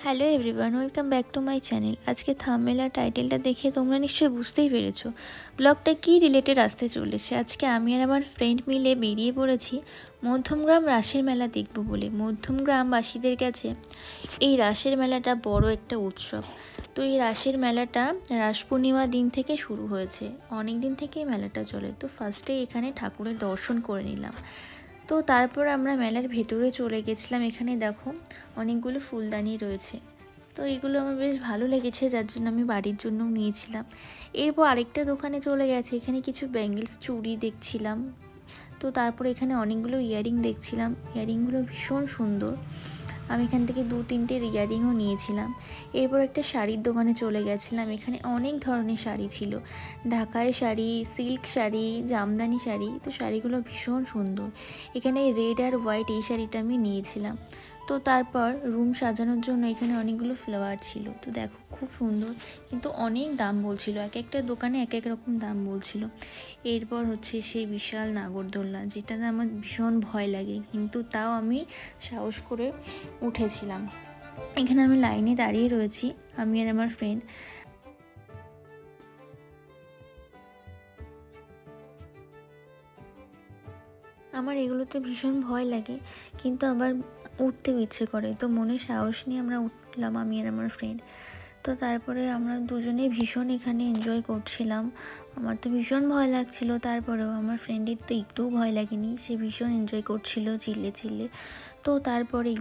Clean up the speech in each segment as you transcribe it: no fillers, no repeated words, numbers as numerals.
Hello everyone, welcome back to my channel. আজকে thumbnail আর টাইটেলটা দেখে তোমরা নিশ্চয়ই বুঝতেই পেরেছো ব্লগটা কী রিলেটেড আসতে চলেছে। আজকে আমি আর আমার ফ্রেন্ড মিলে বেরিয়ে পড়েছি মধ্যমগ্রাম রাসের মেলা দেখব বলে। মধ্যমগ্রামবাসীদের কাছে এই রাসের মেলাটা বড় একটা উৎসব। তো এই রাসের মেলাটা রাস পূর্ণিমার দিন থেকে শুরু হয়েছে, অনেক দিন থেকেই মেলাটা চলে। তো ফার্স্টে এখানে ঠাকুরের দর্শন করে নিলাম। তো তারপর আমরা মেলার ভেতরে চলে গেছিলাম। এখানে দেখো অনেকগুলো ফুলদানি রয়েছে, তো এগুলো আমার বেশ ভালো লেগেছে, যার জন্য আমি বাড়ির জন্যও নিয়েছিলাম। এরপর আরেকটা দোকানে চলে গেছে, এখানে কিছু ব্যাঙ্গেলস চুড়ি দেখছিলাম। তো তারপর এখানে অনেকগুলো ইয়ারিং দেখছিলাম, ইয়ারিংগুলো ভীষণ সুন্দর। আমি এখান থেকে 2-3টে ইয়ারিংও নিয়েছিলাম। এরপর একটা শাড়ির দোকানে চলে গেছিলাম, এখানে অনেক ধরনের শাড়ি ছিল, ঢাকাই শাড়ি, সিল্ক শাড়ি, জামদানি শাড়ি। তো শাড়িগুলো ভীষণ সুন্দর। এখানে রেড আর হোয়াইট এই শাড়িটা আমি নিয়েছিলাম। তো তারপর রুম সাজানোর জন্য এখানে অনেকগুলো ফ্লাওয়ার ছিল। তো দেখো খুব সুন্দর, কিন্তু অনেক দাম বলছিল, এক একটা দোকানে এক এক রকম দাম বলছিল। এরপর হচ্ছে সেই বিশাল নাগরদোলনা, যেটাতে আমার ভীষণ ভয় লাগে, কিন্তু তাও আমি সাহস করে উঠেছিলাম। এখানে আমি লাইনে দাঁড়িয়ে রয়েছি, আমি আর আমার ফ্রেন্ড। আমার এগুলোতে ভীষণ ভয় লাগে, কিন্তু আবার উঠতেও ইচ্ছে করে। তো মনে সাহস নিয়ে আমরা উঠলাম, আমি আর আমার ফ্রেন্ড। তো তারপরে আমরা দুজনে ভীষণ এখানে এনজয় করছিলাম। আমার তো ভীষণ ভয় লাগছিল, তারপরেও আমার ফ্রেন্ডের তো একটুও ভয় লাগেনি, সে ভীষণ এনজয় করছিল চিল্লে চিল্লে। তো তারপরেই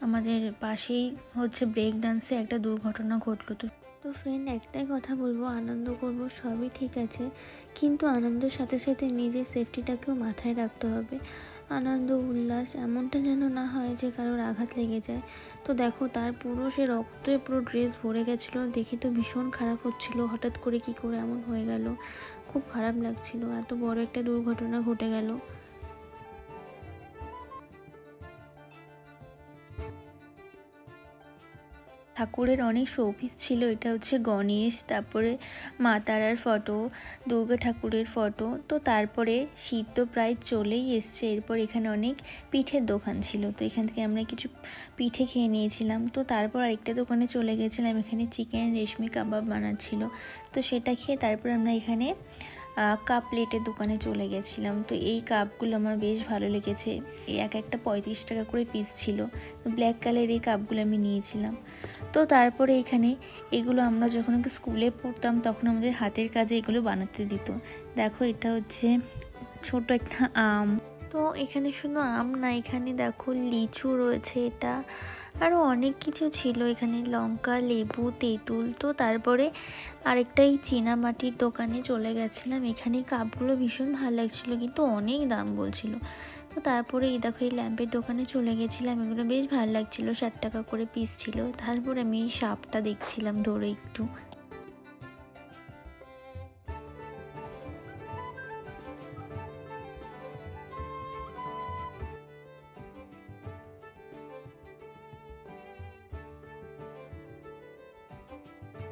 আমাদের পাশেই হচ্ছে ব্রেক ডান্সে একটা দুর্ঘটনা ঘটলো। তো ফ্রেন্ড, একটাই কথা বলবো, আনন্দ করব সবই ঠিক আছে, কিন্তু আনন্দের সাথে সাথে নিজের সেফটিটাকেও মাথায় রাখতে হবে। আনন্দ উল্লাস এমনটা যেন না হয় যে কারোর আঘাত লেগে যায়। তো দেখো তার পুরো সে রক্তে পুরো ড্রেস ভরে গেছিলো, দেখে তো ভীষণ খারাপ হচ্ছিল, হঠাৎ করে কি করে এমন হয়ে গেল, খুব খারাপ লাগছিল, এত বড় একটা দুর্ঘটনা ঘটে গেল। ঠাকুরের অনেক শোপিস ছিল, এটা হচ্ছে গণেশ, তারপরে মা তারার ফটো, দুর্গা ঠাকুরের ফটো। তো তারপরে শীত তো প্রায় চলেই এসছে, এরপর এখানে অনেক পিঠের দোকান ছিল, তো এখান থেকে আমরা কিছু পিঠে খেয়ে নিয়েছিলাম। তো তারপর আরেকটা দোকানে চলে গেছিলাম, এখানে চিকেন রেশমি কাবাব বানাচ্ছিল, তো সেটা খেয়ে তারপর আমরা এখানে কাপ প্লেটের দোকানে চলে গেছিলাম। তো এই কাপগুলো আমার বেশ ভালো লেগেছে, এই এক একটা 35 টাকা করে পিস ছিল। তো ব্ল্যাক কালারের এই কাপগুলো আমি নিয়েছিলাম। তো তারপরে এখানে এগুলো আমরা যখন স্কুলে পড়তাম তখন আমাদের হাতের কাজে এগুলো বানাতে দিত। দেখো এটা হচ্ছে ছোট একটা আম। তো এখানে শুধু আম না, এখানে দেখো লিচু রয়েছে, এটা আরও অনেক কিছু ছিল, এখানে লঙ্কা, লেবু, তেঁতুল। তো তারপরে আরেকটা এই চীনামাটির দোকানে চলে গেছিলাম, এখানে কাপগুলো ভীষণ ভালো লাগছিলো, কিন্তু অনেক দাম বলছিল। তো তারপরে এই দেখো এই ল্যাম্পের দোকানে চলে গেছিলাম, এগুলো বেশ ভালো লাগছিলো, 60 টাকা করে পিস ছিল। তারপরে আমি এই সাপটা দেখছিলাম ধরে একটু।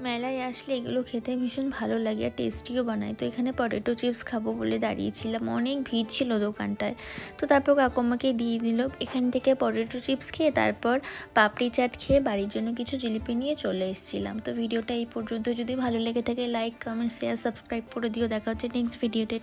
মেলায় আসলে এগুলো খেতে ভীষণ ভালো লাগে আর টেস্টিও বানায়। তো এখানে পটেটো চিপস খাবো বলে দাঁড়িয়েছিলাম, অনেক ভিড় ছিল দোকানটায়। তো তারপর কাকুম্মাকে দিয়ে দিল, এখান থেকে পটেটো চিপস খেয়ে তারপর পাপড়ি চাট খেয়ে বাড়ির জন্য কিছু জিলিপি নিয়ে চলে এসেছিলাম। তো ভিডিওটা এই পর্যন্ত, যদি ভালো লেগে থাকে লাইক, কমেন্ট, শেয়ার, সাবস্ক্রাইব করে দিও। দেখা হচ্ছে নেক্সট ভিডিওতে।